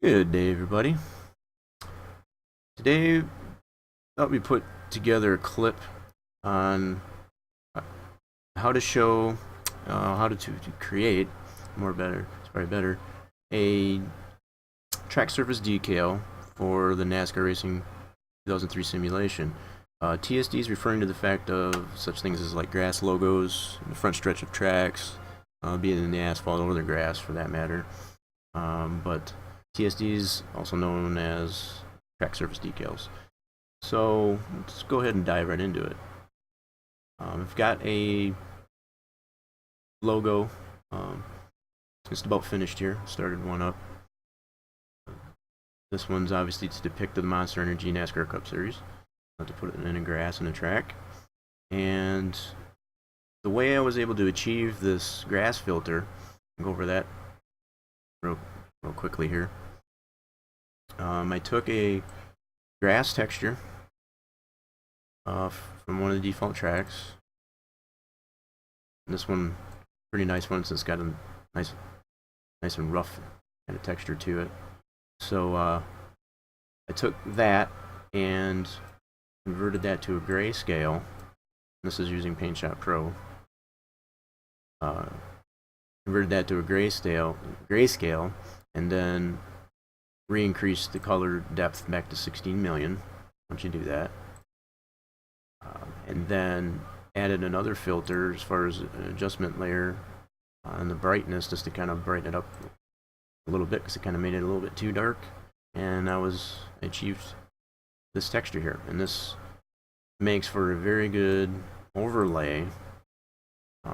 Good day, everybody. Today, I thought we put together a clip on how to show, how to create, it's probably better, a track surface decal for the NASCAR Racing 2003 simulation. TSDs referring to the fact of such things as like grass logos, the front stretch of tracks, being in the asphalt or the grass for that matter. But TSDs, also known as track surface decals. So let's go ahead and dive right into it. I've got a logo. Just about finished here. Started one up. This one's obviously to depict the Monster Energy NASCAR Cup Series. I have to put it in a grass and a track. And the way I was able to achieve this grass filter, I'll go over that real quickly here. I took a grass texture from one of the default tracks. This one, pretty nice one, since it's got a nice and rough kind of texture to it. So I took that and converted that to a grayscale. This is using Paintshop Pro. Converted that to a grayscale, and then re-increase the color depth back to 16 million once you do that. And then added another filter as far as an adjustment layer on the brightness, just to kind of brighten it up a little bit, because it kind of made it a little bit too dark. And I achieved this texture here, and this makes for a very good overlay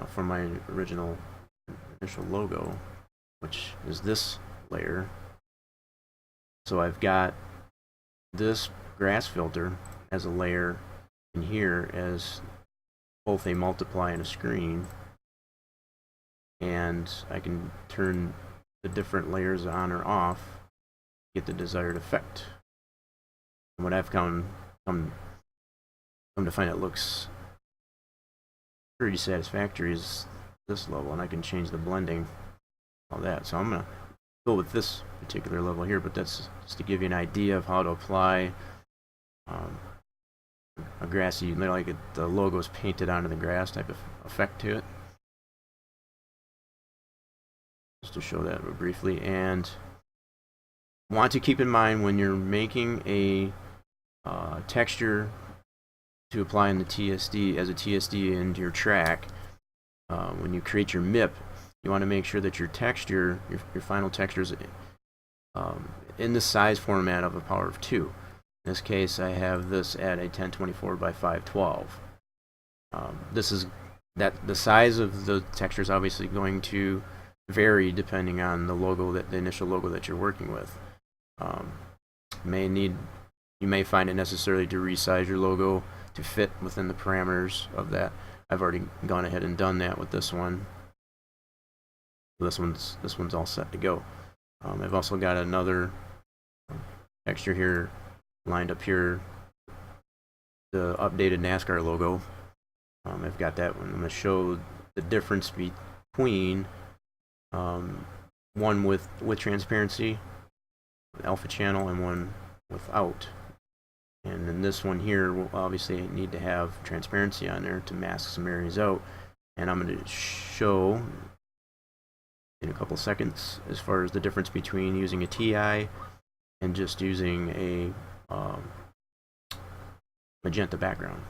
for my initial logo, which is this layer. So I've got this grass filter as a layer in here as both a multiply and a screen, and I can turn the different layers on or off to get the desired effect. And what I've come to find it looks pretty satisfactory is this level, and I can change the blending, all that. So I'm gonna go with this particular level here, but that's just to give you an idea of how to apply a grassy, like the logo is painted onto the grass type of effect to it. Just to show that briefly, and want to keep in mind when you're making a texture to apply in the TSD as a TSD into your track, when you create your MIP, you want to make sure that your texture, your final texture is in the size format of a power of 2. In this case, I have this at a 1024 by 512. This is the size of the texture is obviously going to vary depending on the initial logo that you're working with. You may find it necessary to resize your logo to fit within the parameters of that. I've already gone ahead and done that with this one. This one's all set to go. I've also got another texture here lined up here, the updated NASCAR logo. I've got that one. I'm going to show the difference between one with transparency, alpha channel, and one without. And then this one here will obviously need to have transparency on there to mask some areas out. And I'm going to show in a couple seconds as far as the difference between using a TI and just using a magenta background.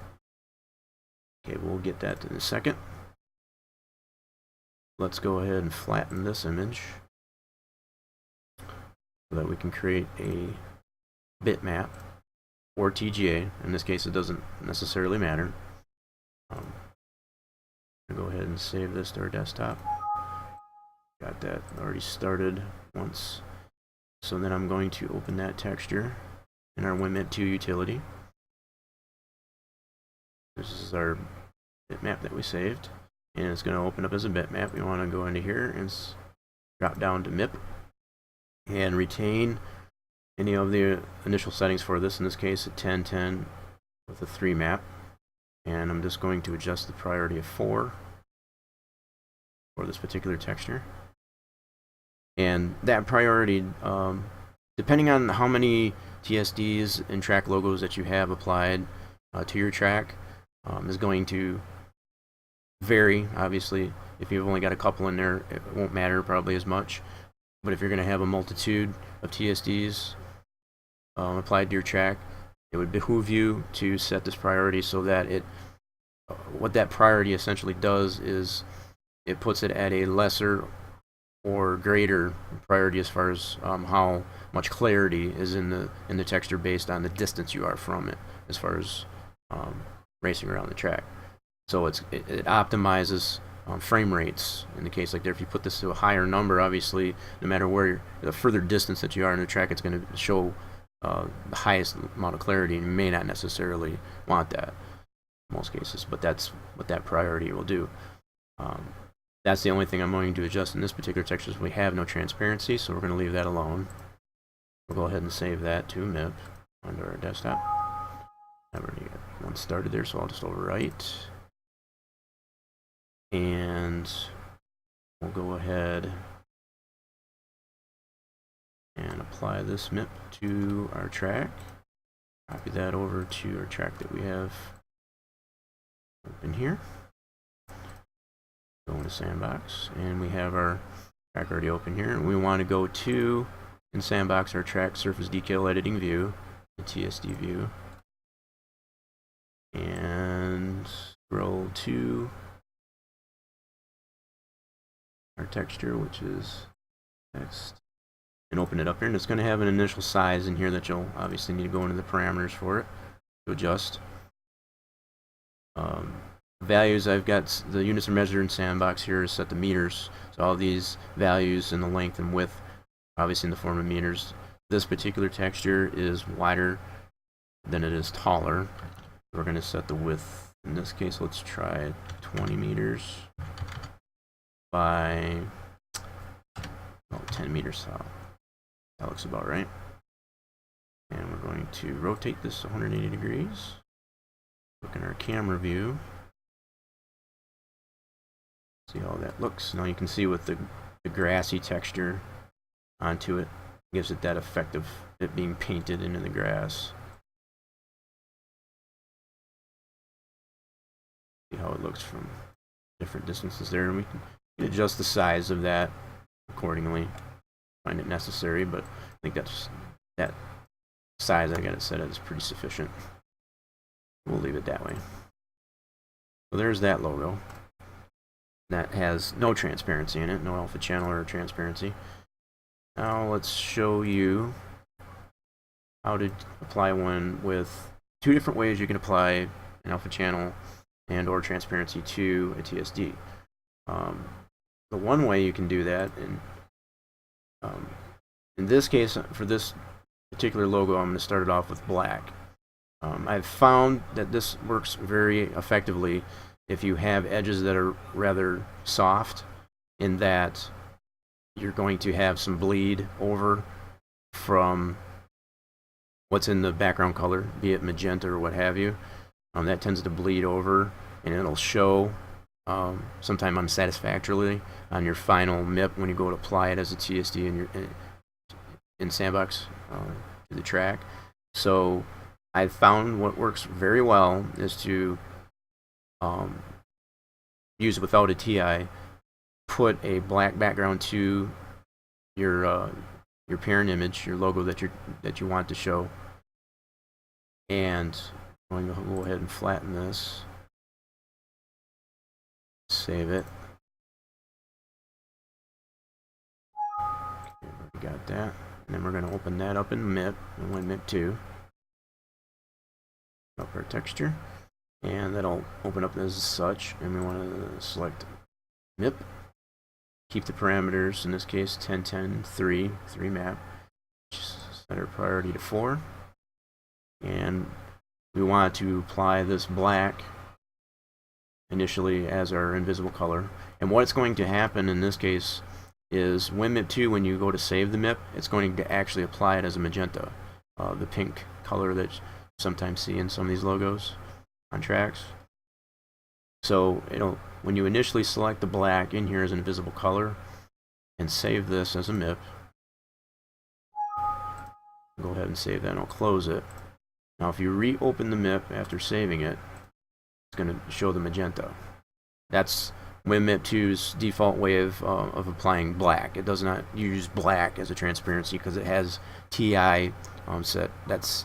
Okay, we'll get that in a second. Let's go ahead and flatten this image so that we can create a bitmap or TGA. In this case, it doesn't necessarily matter. I'll go ahead and save this to our desktop. Got that already started once. So then I'm going to open that texture in our WinMap2 utility. This is our bitmap that we saved, and it's going to open up as a bitmap. We want to go into here and drop down to MIP and retain any of the initial settings for this. In this case, a 1010 with a 3 map, and I'm just going to adjust the priority of 4 for this particular texture. And that priority depending on how many TSDs and track logos that you have applied to your track, is going to vary. Obviously, if you've only got a couple in there, it won't matter probably as much. But if you're going to have a multitude of TSDs applied to your track, it would behoove you to set this priority so that what that priority essentially does is it puts it at a lesser or greater priority as far as how much clarity is in the texture based on the distance you are from it, as far as racing around the track. So it optimizes frame rates in the case like there. If you put this to a higher number, obviously, no matter where the further distance that you are in the track, it's going to show the highest amount of clarity, and you may not necessarily want that in most cases, but that's what that priority will do. That's the only thing I'm going to adjust in this particular texture. We have no transparency, so we're going to leave that alone. We'll go ahead and save that to MIP onto our desktop. I've already got one started there, so I'll just overwrite. And we'll go ahead and apply this MIP to our track. Copy that over to our track that we have open here. Go into Sandbox, and we have our track already open here. And we want to go to, in Sandbox, our track Surface Decal editing view, the TSD view, and scroll to our texture, which is text, and open it up here. And it's going to have an initial size in here that you'll obviously need to go into the parameters for it to adjust. Values, I've got the units are measured in Sandbox here is set to meters, so all these values in the length and width obviously in the form of meters. This particular texture is wider than it is taller. We're going to set the width, in this case let's try 20 meters by 10 meters. So that looks about right. And we're going to rotate this 180 degrees. Look in our camera view. See how that looks. Now you can see with the grassy texture onto it, gives it that effect of it being painted into the grass. See how it looks from different distances there, and we can adjust the size of that accordingly. Find it necessary, but I think that size I got it set at is pretty sufficient. We'll leave it that way. So there's that logo. That has no transparency in it, no alpha channel or transparency. Now let's show you how to apply one with two different ways you can apply an alpha channel and or transparency to a TSD. The one way you can do that, in this case, for this particular logo, I'm going to start it off with black. I've found that this works very effectively if you have edges that are rather soft, in that you're going to have some bleed over from what's in the background color, be it magenta or what have you. That tends to bleed over, and it'll show sometime unsatisfactorily on your final MIP when you go to apply it as a TSD in Sandbox to the track. So I've found what works very well is to use it without a TI. Put a black background to your parent image, your logo that you want to show, and I'm going to go ahead and flatten this. Save it. Okay, we got that, and then we're going to open that up in MIP, and when MIP 2. Up our texture, and that'll open up as such, and we want to select MIP, keep the parameters, in this case 10-10-3 map, set our priority to 4, and we want to apply this black initially as our invisible color. And what's going to happen in this case is when MIP 2, when you go to save the MIP, it's going to actually apply it as a magenta, the pink color that you sometimes see in some of these logos on tracks. So when you initially select the black in here as an invisible color and save this as a MIP, Go ahead and save that and I'll close it. Now if you reopen the MIP after saving it, it's going to show the magenta. That's WinMIP2's default way of applying black. It does not use black as a transparency because it has TI set. That's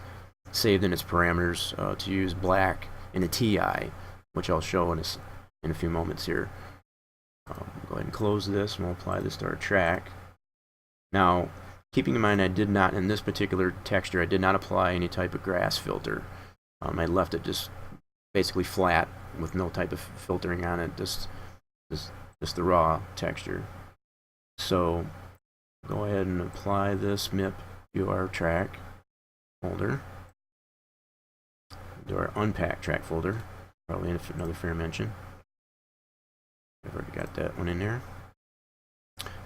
saved in its parameters to use black in a TI, which I'll show in a few moments here. Go ahead and close this and we'll apply this to our track. Now, keeping in mind I did not, in this particular texture, I did not apply any type of grass filter. I left it just basically flat with no type of filtering on it, just the raw texture. So go ahead and apply this MIP to our track folder, to our unpack track folder, probably in another fair mention. I've already got that one in there.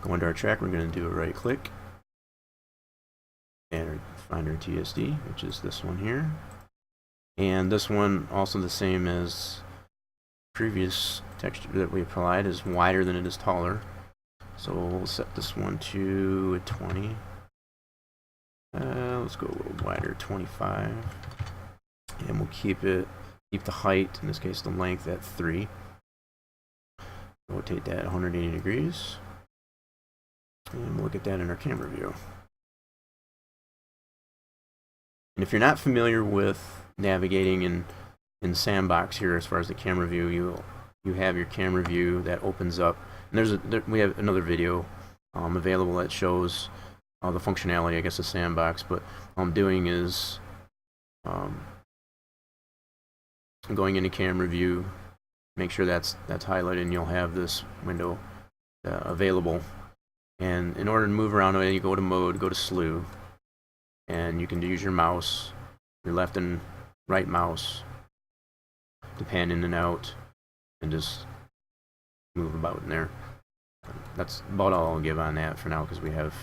Go into our track, we're going to do a right click and find our TSD, which is this one here. And this one, also the same as previous texture that we applied, is wider than it is taller. So we'll set this one to a 20. Let's go a little wider, 25. And we'll keep the height, in this case the length, at 3. Rotate that 180 degrees. And we'll look at that in our camera view. And if you're not familiar with navigating in Sandbox here, as far as the camera view, you have your camera view that opens up. And we have another video available that shows the functionality, I guess, of Sandbox. But what I'm doing is going into camera view, make sure that's highlighted, and you'll have this window available. And in order to move around, you go to mode, go to slew, and you can use your mouse, your left and right mouse, to pan in and out and just move about in there. That's about all I'll give on that for now, because we have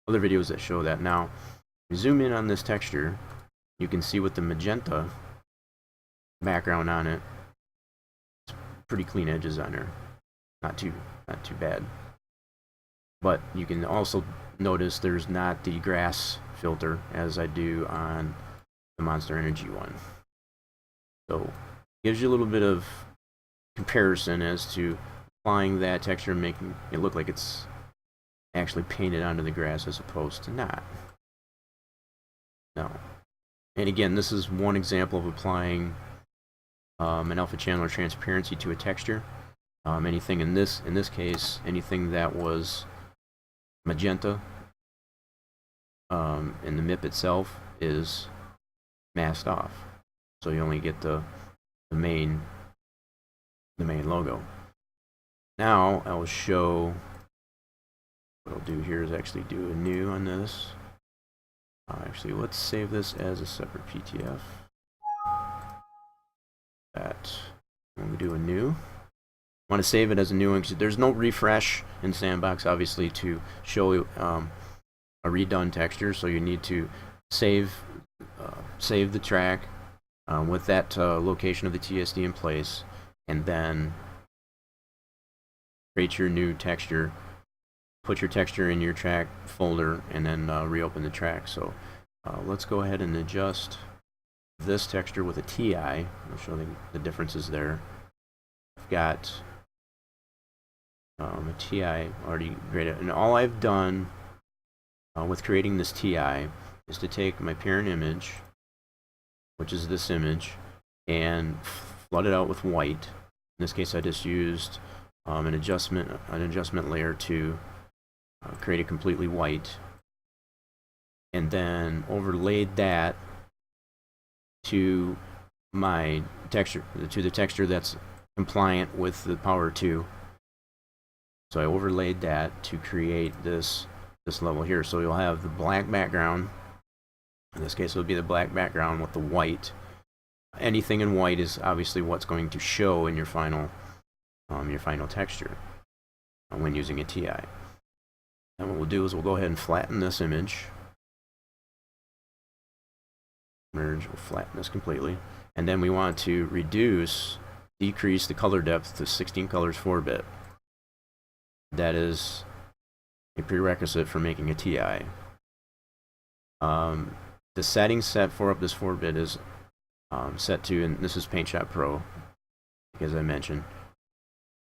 other videos that show that. Now, if you zoom in on this texture, you can see with the magenta background on it, it's pretty clean edges on there. Not too bad. But you can also notice there's not the grass filter as I do on the Monster Energy one. So gives you a little bit of comparison as to applying that texture and making it look like it's actually painted onto the grass as opposed to not. No. And again, this is one example of applying an alpha channel or transparency to a texture. Anything in this case, anything that was magenta in the MIP itself is masked off, so you only get the main logo. Now I will show what I'll do here is actually do a new on this. Actually, let's save this as a separate PTF. That when we do a new, I want to save it as a new one because there's no refresh in Sandbox, obviously, to show a redone texture. So you need to save the track with that location of the TSD in place, and then create your new texture, put your texture in your track folder, and then reopen the track. So let's go ahead and adjust this texture with a TI. I'll show the differences there. I've got a TI already graded, and all I've done with creating this TI is to take my parent image, which is this image, and flood it out with white. In this case, I just used an adjustment layer to create it completely white, and then overlaid that to my texture, to the texture that's compliant with the Power 2. So I overlaid that to create this level here. So you'll have the black background. In this case, it'll be the black background with the white. Anything in white is obviously what's going to show in your final texture when using a TI. And what we'll do is we'll go ahead and flatten this image. Merge, we'll flatten this completely. And then we want to decrease the color depth to 16 colors 4-bit. That is a prerequisite for making a TI. the settings set for up this 4-bit is set to, and this is Paintshop Pro, as I mentioned.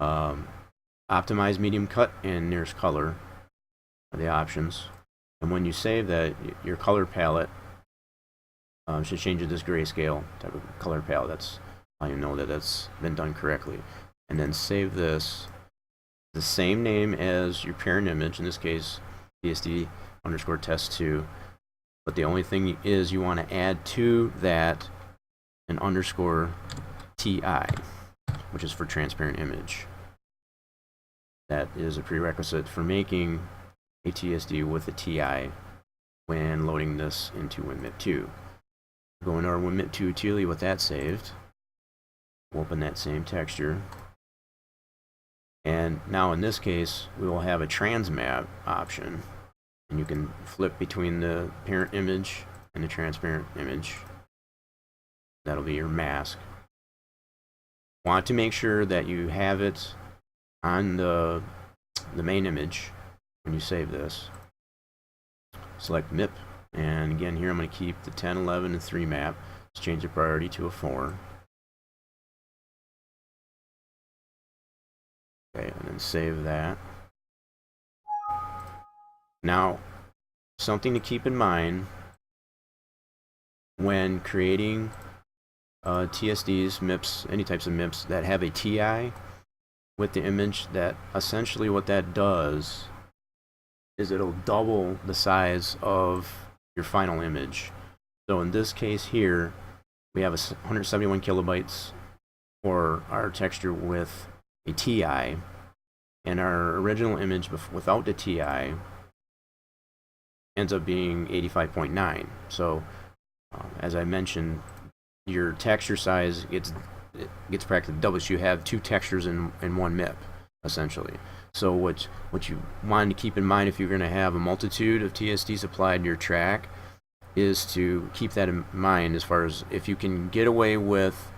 Optimize medium cut and nearest color are the options. And when you save that, your color palette should change to this grayscale type of color palette. That's how you know that that's been done correctly. And then save this, the same name as your parent image, in this case TSD_test2, but the only thing is you want to add to that an _TI, which is for transparent image. That is a prerequisite for making a TSD with a TI when loading this into WinMip2. Go into our WinMip2 utility with that saved. Open that same texture. And now in this case, we will have a transmap option. And you can flip between the parent image and the transparent image. That'll be your mask. Want to make sure that you have it on the main image when you save this. Select MIP, and again here I'm going to keep the 10, 11, and 3 map. Let's change the priority to a 4. Okay, and then save that. Now, something to keep in mind when creating TSDs, MIPs, any types of MIPs that have a TI with the image, that essentially what that does is it'll double the size of your final image. So in this case here, we have 171 kilobytes for our texture with a TI, and our original image without the TI ends up being 85.9. So as I mentioned, your texture size gets practically doubled. So you have 2 textures in one MIP essentially. So what you want to keep in mind if you're going to have a multitude of TSDs applied to your track is to keep that in mind, as far as if you can get away with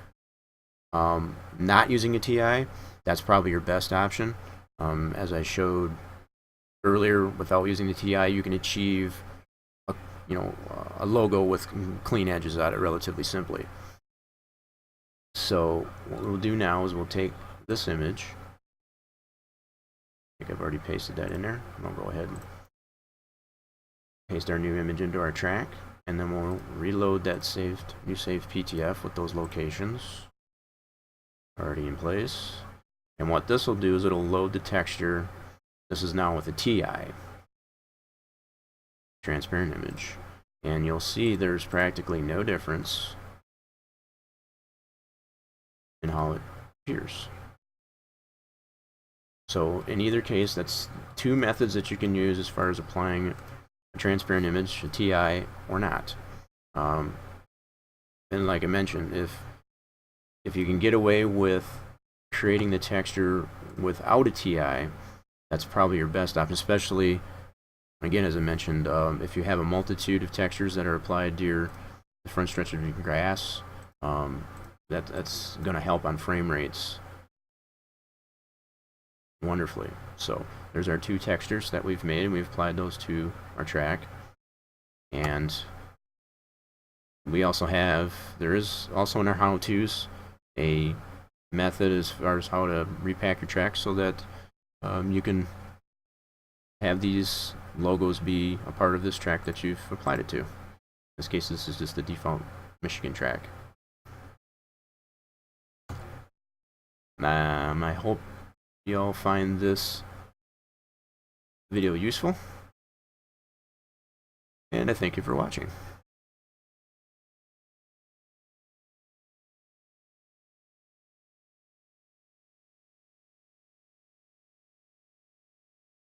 not using a TI, that's probably your best option. As I showed earlier, without using the TI, you can achieve a logo with clean edges at it relatively simply. So what we'll do now is we'll take this image. I think I've already pasted that in there. I'll go ahead and paste our new image into our track, and then we'll reload that new saved PTF with those locations already in place. And what this will do is it'll load the texture. This is now with a TI, transparent image, and you'll see there's practically no difference in how it appears. So in either case, that's 2 methods that you can use as far as applying a transparent image, a TI or not. And like I mentioned, if you can get away with creating the texture without a TI, that's probably your best option, especially, again, as I mentioned, if you have a multitude of textures that are applied to the front stretch of your grass, that's going to help on frame rates wonderfully. So there's our 2 textures that we've made, and we've applied those to our track. And we also there is also in our how-tos a method as far as how to repack your track so that you can have these logos be a part of this track that you've applied it to. In this case, this is just the default Michigan track. I hope you all find this video useful, and I thank you for watching.